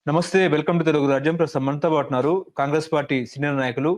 నమస్తే. Welcome to Telugu రాజ్యం. ప్రస్తుతం మనతో పాటు ఉన్నారు కాంగ్రెస్ పార్టీ సీనియర్ నాయకులు,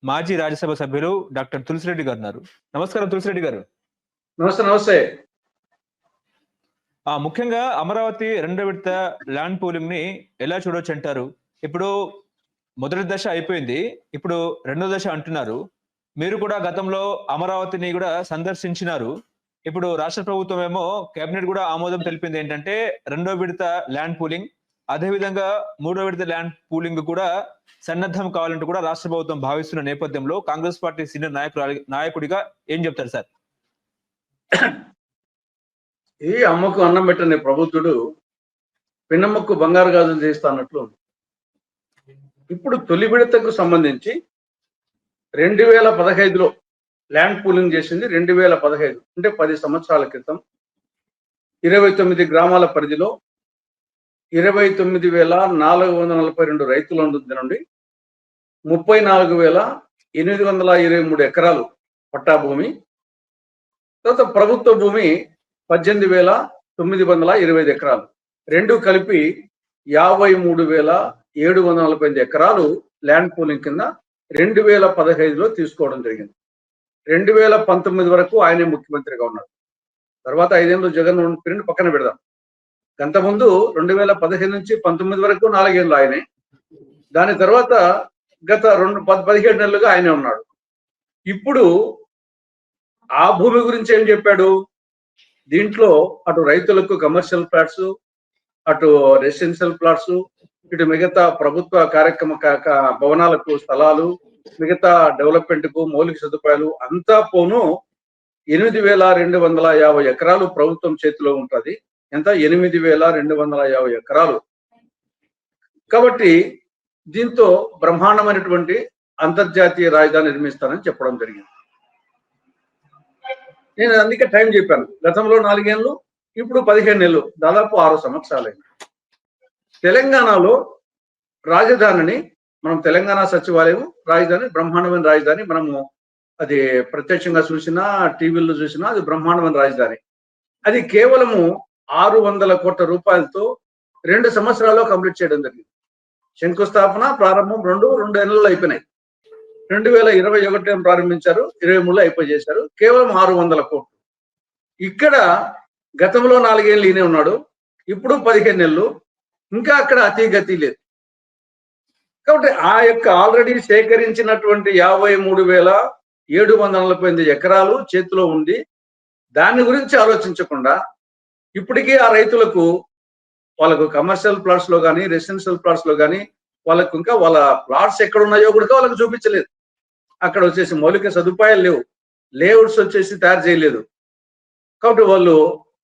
మాజీ రాజ్యసభ సభ్యులు డాక్టర్ తులసిరెడ్డి గారు ఉన్నారు. నమస్కారం తులసిరెడ్డి గారు. నమస్తే. నమస్తే. ముఖ్యంగా అమరావతి రెండో విడత ల్యాండ్ పూలింగ్ ని ఎలా చూడొచ్చు అంటారు? ఇప్పుడు మొదటి దశ అయిపోయింది. ఇప్పుడు రెండో దశ అంటున్నారు. మీరు కూడా గతంలో అమరావతిని కూడా సందర్శించినారు. ఇప్పుడు రాష్ట్ర ప్రభుత్వం ఏమో కేబినెట్ కూడా ఆమోదం తెలిపింది ఏంటంటే రెండో విడత ల్యాండ్ పూలింగ్, అదే విధంగా మూడో విడత ల్యాండ్ పూలింగ్ కూడా సన్నద్ధం కావాలంటూ కూడా రాష్ట్ర ప్రభుత్వం భావిస్తున్న నేపథ్యంలో కాంగ్రెస్ పార్టీ సీనియర్ నాయకుడిగా ఏం చెప్తారు సార్? ఈ అమ్మకు అన్నం పెట్టని ప్రభుత్వుడు పిన్నమ్మకు బంగారు గాజులు చేస్తానట్లు ఇప్పుడు తొలి విడతకు సంబంధించి 2015లో ల్యాండ్ పూలింగ్ చేసింది. 2015 అంటే 10 సంవత్సరాల క్రితం 29 గ్రామాల పరిధిలో 29,442 రైతుల నుండి 34,823 ఎకరాలు పట్టా భూమి, తర్వాత ప్రభుత్వ భూమి 18,925 ఎకరాలు, రెండు కలిపి 53,745 ఎకరాలు ల్యాండ్ పూలింగ్ కింద 2015లో తీసుకోవడం జరిగింది. 2019 వరకు ఆయనే ముఖ్యమంత్రిగా ఉన్నాడు. తర్వాత 5 ఏళ్ళు జగన్ పీరియడ్ పక్కన పెడదాం. అంతకుముందు 2015 నుంచి 19 వరకు 4 ఏళ్ళు ఆయనే. దాని తర్వాత గత 17 నెలలుగా ఆయనే ఉన్నాడు. ఇప్పుడు ఆ భూమి గురించి ఏం చెప్పాడు? దీంట్లో అటు రైతులకు కమర్షియల్ ప్లాట్స్, అటు రెసిడెన్షియల్ ప్లాట్స్, ఇటు మిగతా ప్రభుత్వ కార్యక్రమ భవనాలకు స్థలాలు, మిగతా డెవలప్మెంట్ కు మౌలిక సదుపాయాలు అంతా పోను 8,250 ఎకరాలు ప్రభుత్వం చేతిలో ఉంటుంది. ఎంత? 8,250 ఎకరాలు. కాబట్టి దీంతో బ్రహ్మాండమైనటువంటి అంతర్జాతీయ రాజధాని నిర్మిస్తానని చెప్పడం జరిగింది. నేను అందుకే టైం చెప్పాను. గతంలో 4 ఏళ్ళు, ఇప్పుడు 15 నెలలు, దాదాపు 6 సంవత్సరాలైంది. తెలంగాణలో రాజధానిని మనం తెలంగాణ సచివాలయం రాజధాని, బ్రహ్మాండమైన రాజధాని, మనము అది ప్రత్యక్షంగా చూసినా టీవీల్లో చూసినా అది బ్రహ్మాండమైన రాజధాని. అది కేవలము 600 కోట్ల రూపాయలతో 2 సంవత్సరాల్లో కంప్లీట్ చేయడం జరిగింది. శంకుస్థాపన, ప్రారంభం రెండు నెలల్లో అయిపోయినాయి. 2021 ప్రారంభించారు, 23లో అయిపోయి చేశారు. కేవలం 600 కోట్లు. ఇక్కడ గతంలో 4 ఏళ్ళు ఈయనే ఉన్నాడు, ఇప్పుడు 15 నెలలు, ఇంకా అక్కడ అతిగతి లేదు. కాబట్టి ఆ యొక్క ఆల్రెడీ సేకరించినటువంటి 53,748 ఎకరాలు చేతిలో ఉంది. దాని గురించి ఆలోచించకుండా ఇప్పటికీ ఆ రైతులకు వాళ్ళకు కమర్షియల్ ప్లాట్స్ లో కానీ రెసిడెన్షియల్ ప్లాట్స్ లో కానీ వాళ్ళకు ఇంకా వాళ్ళ ప్లాట్స్ ఎక్కడ ఉన్నాయో కూడా వాళ్ళకు చూపించలేదు. అక్కడ వచ్చేసి మౌలిక సదుపాయాలు లేవు, లేఅవుట్స్ వచ్చేసి తయారు చేయలేదు. కాబట్టి వాళ్ళు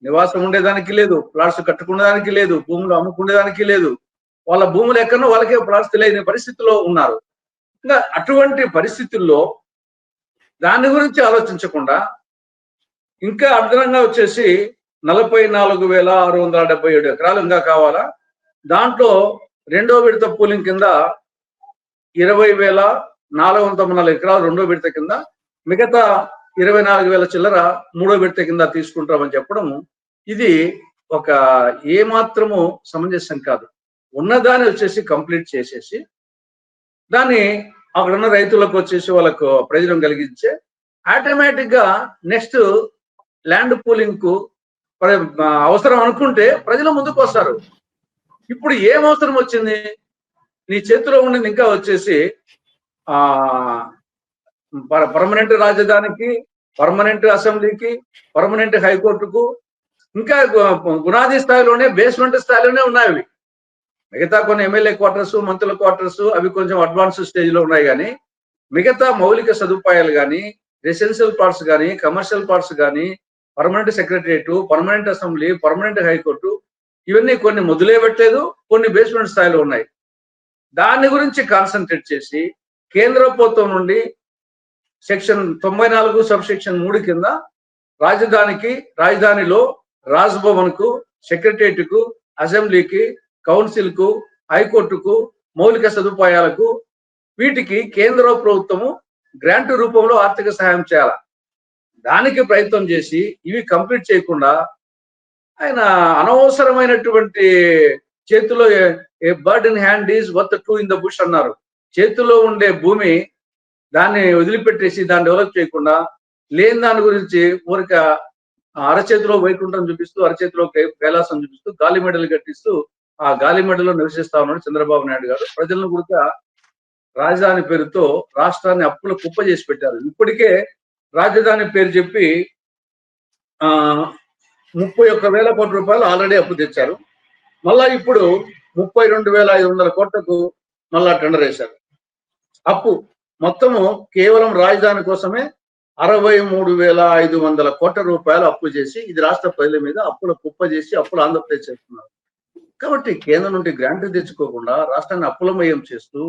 నివాసం ఉండేదానికి లేదు, ప్లాట్స్ కట్టుకునేదానికి లేదు, భూములు అమ్ముకునేదానికి లేదు. వాళ్ళ భూములు ఎక్కడో వాళ్ళకే ప్లాట్స్ తెలియని పరిస్థితిలో ఉన్నారు. ఇంకా అటువంటి పరిస్థితుల్లో దాని గురించి ఆలోచించకుండా ఇంకా అదనంగా వచ్చేసి 44,677 ఎకరాలు ఇంకా కావాలా. దాంట్లో రెండో విడత పూలింగ్ కింద 20,494 ఎకరాలు రెండో విడత కింద, మిగతా 24,000 చిల్లర మూడో విడత కింద తీసుకుంటామని చెప్పడం ఇది ఒక ఏమాత్రము సమంజసం కాదు. ఉన్నదాన్ని వచ్చేసి కంప్లీట్ చేసేసి దాన్ని అక్కడున్న రైతులకు వచ్చేసి వాళ్ళకు ప్రయోజనం కలిగించే ఆటోమేటిక్ గా నెక్స్ట్ ల్యాండ్ పూలింగ్ కు అవసరం అనుకుంటే ప్రజలు ముందుకు వస్తారు. ఇప్పుడు ఏం అవసరం వచ్చింది? నీ చేతిలో ఉండింది ఇంకా వచ్చేసి పర్మనెంట్ రాజధానికి, పర్మనెంట్ అసెంబ్లీకి, పర్మనెంట్ హైకోర్టుకు, ఇంకా గునాది స్థాయిలోనే, బేస్మెంట్ స్థాయిలోనే ఉన్నాయి. మిగతా కొన్ని ఎమ్మెల్యే క్వార్టర్స్, మంత్రుల క్వార్టర్స్ అవి కొంచెం అడ్వాన్స్ స్టేజ్ లో ఉన్నాయి. కానీ మిగతా మౌలిక సదుపాయాలు కానీ, రెసిడెన్షియల్ పార్ట్స్ కానీ, కమర్షియల్ పార్ట్స్ కానీ, permanent secretariat, permanent assembly, permanent high court, ఇవన్నీ కొన్ని మొదలే పెట్టలేదు, కొన్ని బేస్మెంట్ స్థాయిలో ఉన్నాయి. దాని గురించి కాన్సన్ట్రేట్ చేసి కేంద్ర ప్రభుత్వం నుండి సెక్షన్ 94 సబ్ సెక్షన్ 3 కింద రాజధానిలో రాజ్భవన్ కు, సెక్రటరియట్ కు, అసెంబ్లీకి, కౌన్సిల్ కు, హైకోర్టుకు, మౌలిక సదుపాయాలకు, వీటికి కేంద్ర ప్రభుత్వము గ్రాంట్ రూపంలో ఆర్థిక సహాయం చేయాలి. దానికి ప్రయత్నం చేసి ఇవి కంప్లీట్ చేయకుండా ఆయన అనవసరమైనటువంటి చేతిలో ఏ bird in hand is worth two in the bush అన్నారు. చేతిలో ఉండే భూమి దాన్ని వదిలిపెట్టేసి దాన్ని డెవలప్ చేయకుండా లేని దాని గురించి ఊరిక అరచేతిలో వైకుంఠం చూపిస్తూ, అరచేతిలో కైలాసం చూపిస్తూ, గాలి మెడలు కట్టిస్తూ ఆ గాలి మెడలో నివసిస్తా ఉన్నాడు చంద్రబాబు నాయుడు గారు. ప్రజలను కూడా రాజధాని పేరుతో రాష్ట్రాన్ని అప్పుల కుప్ప చేసి పెట్టారు. ఇప్పటికే రాజధాని పేరు చెప్పి 31,000 కోట్ల రూపాయలు ఆల్రెడీ అప్పు తెచ్చారు. మళ్ళా ఇప్పుడు 32,500 కోట్లకు మళ్ళా టెండర్ వేశారు. అప్పు మొత్తము కేవలం రాజధాని కోసమే 63,500 కోట్ల రూపాయలు అప్పు చేసి ఇది రాష్ట్ర ప్రజల మీద అప్పుల కుప్ప చేసి అప్పులు ఆంధ్రప్రదేశ్ చేస్తున్నారు. కాబట్టి కేంద్రం నుండి గ్రాంట్ తెచ్చుకోకుండా రాష్ట్రాన్ని అప్పులమయం చేస్తూ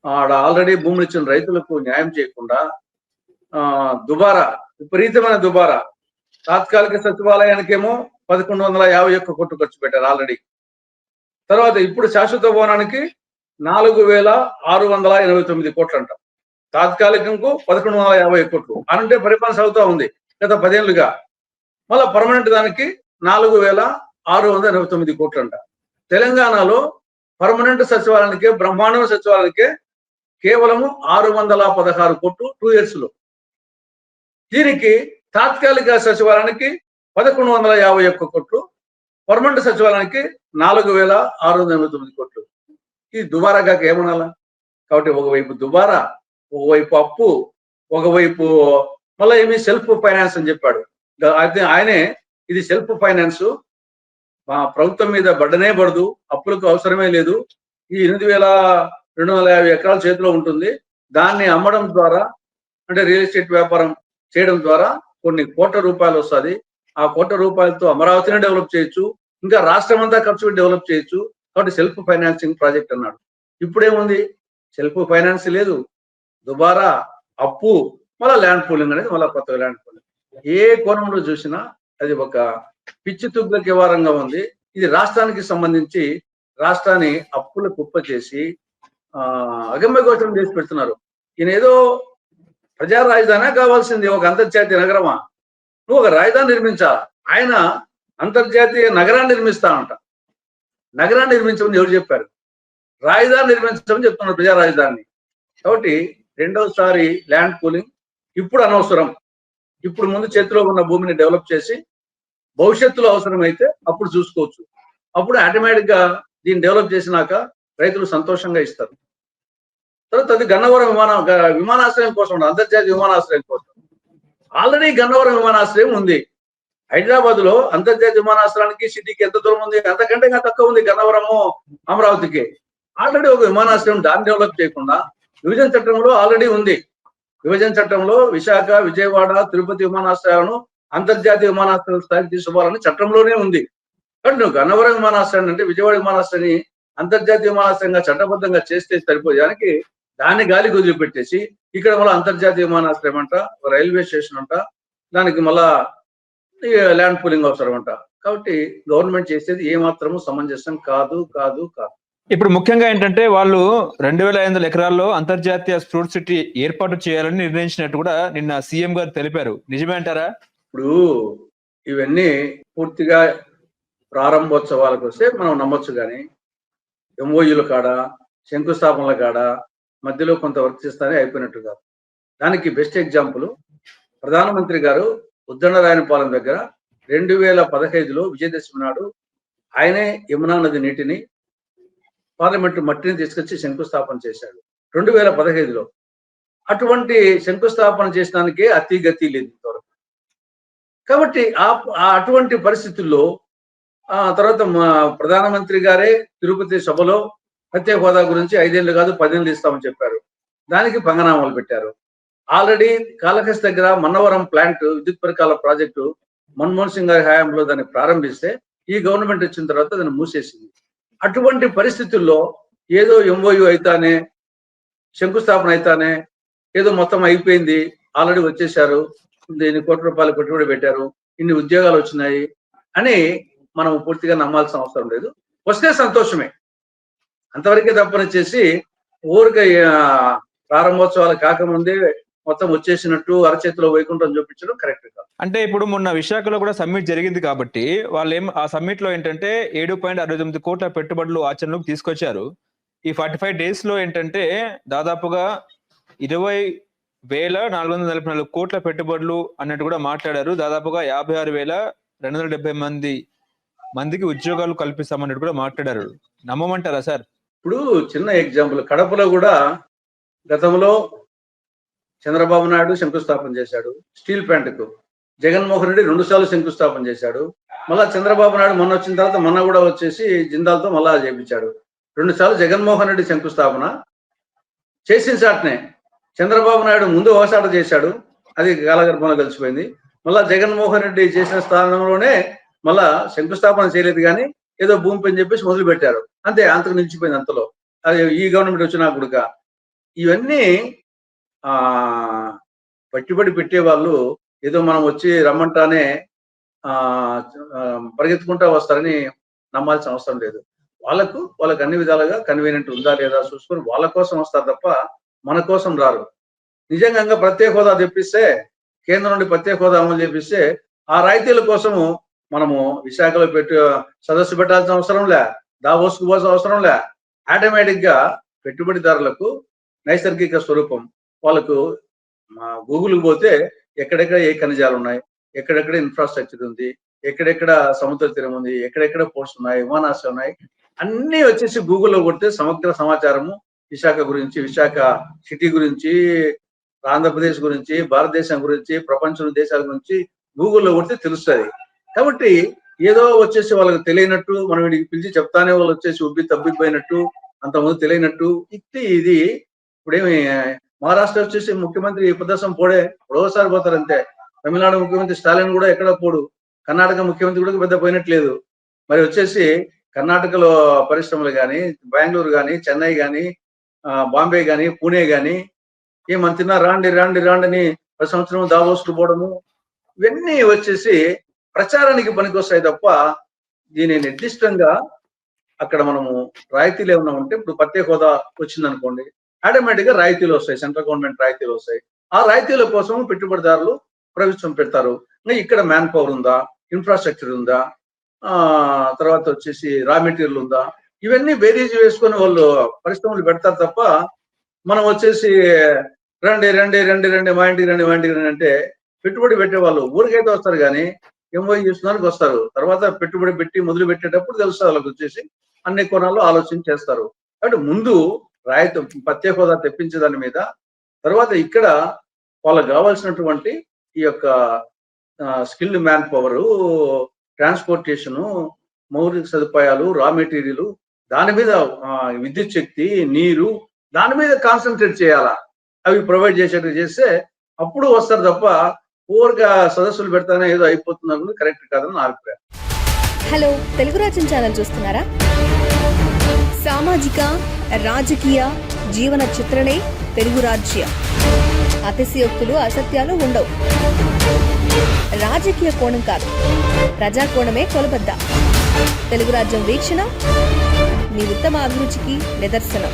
ఆడ ఆల్రెడీ భూములు ఇచ్చిన రైతులకు న్యాయం చేయకుండా దుబారా, విపరీతమైన దుబారా. తాత్కాలిక సచివాలయానికేమో 1,151 కోట్లు ఖర్చు పెట్టారు ఆల్రెడీ. తర్వాత ఇప్పుడు శాశ్వత భవనానికి 4,689 కోట్లు అంట. తాత్కాలికంకు 1,150 కోట్లు అంటే పరిపాలన సాగుతూ ఉంది గత 10 ఏళ్లుగా. మళ్ళా పర్మనెంట్ దానికి 4,689 కోట్లు అంట. తెలంగాణలో పర్మనెంట్ సచివాలయానికే, బ్రహ్మాండ సచివాలయానికే కేవలము 616 కోట్లు 2 years లో. దీనికి తాత్కాలిక సచివాలయానికి 1,151 కోట్లు, పర్మనెంట్ సచివాలయానికి 4,689 కోట్లు. ఈ దుబారాగా ఏమనాలా? కాబట్టి ఒకవైపు దుబారా, ఒకవైపు అప్పు, ఒకవైపు మళ్ళీ ఏమి సెల్ఫ్ ఫైనాన్స్ అని చెప్పాడు. అయితే ఆయనే ఇది సెల్ఫ్ ఫైనాన్స్, మా ప్రభుత్వం మీద బడ్డనే పడదు, అప్పులకు అవసరమే లేదు, ఈ 8,250 ఎకరాల చేతిలో ఉంటుంది, దాన్ని అమ్మడం ద్వారా అంటే రియల్ ఎస్టేట్ వ్యాపారం చేయడం ద్వారా కొన్ని కోట్ల రూపాయలు వస్తుంది. ఆ కోట్ల రూపాయలతో అమరావతిని డెవలప్ చేయొచ్చు, ఇంకా రాష్ట్రం అంతా ఖర్చు పెట్టి డెవలప్ చేయొచ్చు. కాబట్టి సెల్ఫ్ ఫైనాన్సింగ్ ప్రాజెక్ట్ అన్నాడు. ఇప్పుడేముంది? సెల్ఫ్ ఫైనాన్స్ లేదు, దుబారా, అప్పు, మళ్ళీ ల్యాండ్ పూలింగ్ అనేది మళ్ళీ కొత్తగా ల్యాండ్ పూలింగ్. ఏ కోణంలో చూసినా అది ఒక పిచ్చి తుగ్గుల వ్యవహారంగా ఉంది. ఇది రాష్ట్రానికి సంబంధించి రాష్ట్రాన్ని అప్పుల కుప్ప చేసి అగమ్య గోచరం చేసి పెడుతున్నారు. ఈయన ఏదో ప్రజా రాజధానే కావాల్సింది, ఒక అంతర్జాతీయ నగరమా? నువ్వు ఒక రాజధాని నిర్మించా, ఆయన అంతర్జాతీయ నగరాన్ని నిర్మిస్తానంట. నగరాన్ని నిర్మించమని ఎవరు చెప్పారు? రాజధాని నిర్మించమని చెప్తున్నారు, ప్రజా రాజధాని. కాబట్టి రెండోసారి ల్యాండ్ పూలింగ్ ఇప్పుడు అనవసరం. ఇప్పుడు ముందు చేతిలో ఉన్న భూమిని డెవలప్ చేసి భవిష్యత్తులో అవసరమైతే అప్పుడు చూసుకోవచ్చు. అప్పుడు ఆటోమేటిక్ గా దీన్ని డెవలప్ చేసినాక రైతులు సంతోషంగా ఇస్తారు. తర్వాత అది గన్నవరం విమానాశ్రయం కోసం, అంతర్జాతీయ విమానాశ్రయం కోసం. ఆల్రెడీ గన్నవరం విమానాశ్రయం ఉంది. హైదరాబాద్ లో అంతర్జాతీయ విమానాశ్రయానికి సిటీకి ఎంత దూరం ఉంది? అంతకంటే ఇంకా తక్కువ ఉంది గన్నవరము అమరావతికి. ఆల్రెడీ ఒక విమానాశ్రయం, దాన్ని డెవలప్ చేయకుండా విభజన చట్టంలో ఆల్రెడీ ఉంది. విభజన చట్టంలో విశాఖ, విజయవాడ, తిరుపతి విమానాశ్రయాలను అంతర్జాతీయ విమానాశ్రయం స్థాయికి తీసుకోవాలని చట్టంలోనే ఉంది. కాబట్టి నువ్వు గన్నవరం విమానాశ్రయాన్ని అంటే విజయవాడ విమానాశ్రయాన్ని అంతర్జాతీయ విమానాశ్రయంగా చట్టబద్ధంగా చేస్తే సరిపోయానికి దాన్ని గాలి వదిలిపెట్టేసి ఇక్కడ మళ్ళీ అంతర్జాతీయ విమానాశ్రయం అంట, రైల్వే స్టేషన్ అంట, దానికి మళ్ళా ల్యాండ్ పూలింగ్ అవసరం అంట. కాబట్టి గవర్నమెంట్ చేసేది ఏమాత్రము సమంజసం కాదు కాదు కాదు. ఇప్పుడు ముఖ్యంగా ఏంటంటే వాళ్ళు 2,500 ఎకరాల్లో అంతర్జాతీయ స్పోర్ట్స్ సిటీ ఏర్పాటు చేయాలని నిర్ణయించినట్టు కూడా నిన్న సీఎం గారు తెలిపారు. నిజమే అంటారా? ఇప్పుడు ఇవన్నీ పూర్తిగా ప్రారంభోత్సవాలకు వస్తే మనం నమ్మొచ్చు, కానీ ఎంఓయూల కాడ, శంకుస్థాపనల కాడ మధ్యలో కొంత వర్క్ చేస్తానే అయిపోయినట్టు కాదు. దానికి బెస్ట్ ఎగ్జాంపుల్ ప్రధానమంత్రి గారు ఉద్దండరాయనపాలెం దగ్గర 2015లో విజయదశమి నాడు ఆయనే యమునా నది నీటిని, పార్లమెంటు మట్టిని తీసుకొచ్చి శంకుస్థాపన చేశాడు 2015లో. అటువంటి శంకుస్థాపన చేసడానికే అతిగతి లేదు ఇంతవరకు. కాబట్టి అటువంటి పరిస్థితుల్లో తర్వాత ప్రధానమంత్రి గారే తిరుపతి సభలో ప్రత్యేక హోదా గురించి 5 ఏళ్ళు కాదు 10 ఏళ్ళు ఇస్తామని చెప్పారు. దానికి పంగనామాలు పెట్టారు. ఆల్రెడీ కాళహస్తి దగ్గర మన్నవరం ప్లాంట్ విద్యుత్ పరికరాల ప్రాజెక్టు మన్మోహన్ సింగ్ గారి హయాంలో దాన్ని ప్రారంభిస్తే ఈ గవర్నమెంట్ వచ్చిన తర్వాత దాన్ని మూసేసింది. అటువంటి పరిస్థితుల్లో ఏదో ఎంఓయూ అయితానే, శంకుస్థాపన అయితానే ఏదో మొత్తం అయిపోయింది, ఆల్రెడీ వచ్చేసారు, ఇన్ని కోట్ల రూపాయలు పెట్టుబడి పెట్టారు, ఇన్ని ఉద్యోగాలు వచ్చినాయి అని మనం పూర్తిగా నమ్మాల్సిన అవసరం లేదు. వస్తే సంతోషమే, అంతవరకే తప్పనిచ్చేసి ఊరికే ప్రారంభోత్సవాలు కాకముందే మొత్తం వచ్చేసినట్టు అరచేతిలో వైకుంఠం చూపించడం కరెక్ట్ కాదు. అంటే ఇప్పుడు మొన్న విశాఖలో కూడా సమ్మిట్ జరిగింది కాబట్టి ఆ సమ్మిట్ లో ఏంటంటే 7.69 కోట్ల పెట్టుబడులు ఆచరణలోకి తీసుకొచ్చారు. ఈ 45 days లో ఏంటంటే దాదాపుగా 20,444 కోట్ల పెట్టుబడులు అన్నట్టు కూడా మాట్లాడారు. దాదాపుగా 56,270 మందికి ఉద్యోగాలు కల్పిస్తామన్నట్టు కూడా మాట్లాడారు. నమ్మమంటారా సార్? ఇప్పుడు చిన్న ఎగ్జాంపుల్, కడపలో కూడా గతంలో చంద్రబాబు నాయుడు శంకుస్థాపన చేశాడు స్టీల్ ప్లాంట్కు. జగన్మోహన్ రెడ్డి 2 సార్లు శంకుస్థాపన చేశాడు. మళ్ళా చంద్రబాబు నాయుడు మొన్న వచ్చిన తర్వాత మొన్న కూడా వచ్చేసి జిందాల్తో మళ్ళా చేపించాడు. 2 సార్లు జగన్మోహన్ రెడ్డి శంకుస్థాపన చేసిన చాటనే చంద్రబాబు నాయుడు ముందు ఒకసాట చేశాడు, అది కాలగర్భంలో కలిసిపోయింది. మళ్ళా జగన్మోహన్ రెడ్డి చేసిన స్థానంలోనే మళ్ళా శంకుస్థాపన చేయలేదు, కానీ ఏదో భూమి పని చెప్పేసి మొదలు పెట్టారు, అంతే, అంతకు నిలిచిపోయింది అంతలో. అది ఈ గవర్నమెంట్ వచ్చినా కూడా ఇవన్నీ పెట్టుబడి పెట్టే వాళ్ళు ఏదో మనం వచ్చి రమ్మంటానే పరిగెత్తుకుంటా వస్తారని నమ్మాల్సిన అవసరం లేదు. వాళ్ళకు అన్ని విధాలుగా కన్వీనియంట్ ఉందా లేదా చూసుకొని వాళ్ళ కోసం వస్తారు తప్ప మన కోసం రారు. నిజంగా ప్రత్యేక హోదా తెప్పిస్తే, కేంద్రం నుండి ప్రత్యేక హోదా అమలు చేపిస్తే ఆ రాయితీల కోసము మనము విశాఖలో సదస్సు పెట్టాల్సిన అవసరం లే, దావోస్కు పోవాల్సిన అవసరం లే. ఆటోమేటిక్ గా పెట్టుబడిదారులకు నైసర్గిక స్వరూపం. వాళ్ళకు గూగుల్కి పోతే ఎక్కడెక్కడ ఏ ఖనిజాలు ఉన్నాయి, ఎక్కడెక్కడ ఇన్ఫ్రాస్ట్రక్చర్ ఉంది, ఎక్కడెక్కడ సముద్ర తీరం ఉంది, ఎక్కడెక్కడ పోర్ట్స్ ఉన్నాయి, విమానాశ్రయం ఉన్నాయి, అన్ని వచ్చేసి గూగుల్లో కొడితే సమగ్ర సమాచారము విశాఖ గురించి, విశాఖ సిటీ గురించి, ఆంధ్రప్రదేశ్ గురించి, భారతదేశం గురించి, ప్రపంచం దేశాల గురించి గూగుల్లో కొడితే తెలుస్తుంది. కాబట్టి ఏదో వచ్చేసి వాళ్ళకి తెలియనట్టు మనం వీడికి పిలిచి చెప్తానే వాళ్ళు వచ్చేసి తబ్బిపోయినట్టు, అంతకుముందు తెలియనట్టు ఇది ఇప్పుడేమి మహారాష్ట్ర వచ్చేసి ముఖ్యమంత్రి ప్రదర్శన పోడే ఒకసారి పోతారంతే. తమిళనాడు ముఖ్యమంత్రి స్టాలిన్ కూడా ఎక్కడ పోడు, కర్ణాటక ముఖ్యమంత్రి కూడా పెద్ద పోయినట్లేదు. మరి వచ్చేసి కర్ణాటకలో పరిశ్రమలు కానీ, బెంగళూరు కానీ, చెన్నై కానీ, బాంబే కానీ, పూణే కానీ ఏమంటున్నా రాండి రాండి రాండి ప్రతి సంవత్సరం దావోస్కు పోవడము, ఇవన్నీ వచ్చేసి ప్రచారానికి పనికొస్తాయి తప్ప దీని నిర్దిష్టంగా అక్కడ మనము రాయితీలు ఏమన్నా ఉంటే, ఇప్పుడు ప్రత్యేక హోదా వచ్చిందనుకోండి, ఆటోమేటిక్ గా రాయితీలు వస్తాయి, సెంట్రల్ గవర్నమెంట్ రాయితీలు వస్తాయి. ఆ రాయితీల కోసం పెట్టుబడిదారులు ప్రభుత్వం పెడతారు. ఇక్కడ మ్యాన్ పవర్ ఉందా, ఇన్ఫ్రాస్ట్రక్చర్ ఉందా, తర్వాత వచ్చేసి రా మెటీరియల్ ఉందా, ఇవన్నీ బేరీజ్ వేసుకొని వాళ్ళు పరిశ్రమలు పెడతారు తప్ప మనం వచ్చేసి రండి రండి రండి రండి మా ఇంటికి రండి మా ఇంటికి రండి అంటే పెట్టుబడి పెట్టే వాళ్ళు ఊరికైతే వస్తారు, కానీ ఎంఓఈ చేస్తున్నారు వస్తారు. తర్వాత పెట్టుబడి పెట్టి మొదలు పెట్టేటప్పుడు తెలుస్తుంది వాళ్ళకి వచ్చేసి అన్ని కోణాల్లో ఆలోచన చేస్తారు. కాబట్టి ముందు రాయితీ ప్రత్యేక హోదా తెప్పించే దాని మీద, తర్వాత ఇక్కడ వాళ్ళకి కావాల్సినటువంటి ఈ యొక్క స్కిల్డ్ మ్యాన్ పవరు, ట్రాన్స్పోర్టేషను, మౌలిక సదుపాయాలు, రా మెటీరియల్, దాని మీద విద్యుత్ శక్తి, నీరు, దాని మీద కాన్సన్ట్రేట్ చేయాలా. అవి ప్రొవైడ్ చేసేట్టు చేస్తే అప్పుడు వస్తారు తప్ప ఊరిగా సదస్సులు పెడతానే ఏదో అయిపోతున్నారు కరెక్ట్ కాదని నా అభిప్రాయం. హలో, తెలుగు రాజ్యం ఛానల్ చూస్తున్నారా? సామాజిక, రాజకీయ, జీవన చిత్రణే తెలుగు రాజ్యం. అతిశయోక్తులు, అసత్యాలు ఉండవు. రాజకీయ కోణం కాదు, ప్రజా కోణమే కొలబద్ద. తెలుగు రాజ్యం వీక్షణ మీ ఉత్తమ అభిరుచికి నిదర్శనం.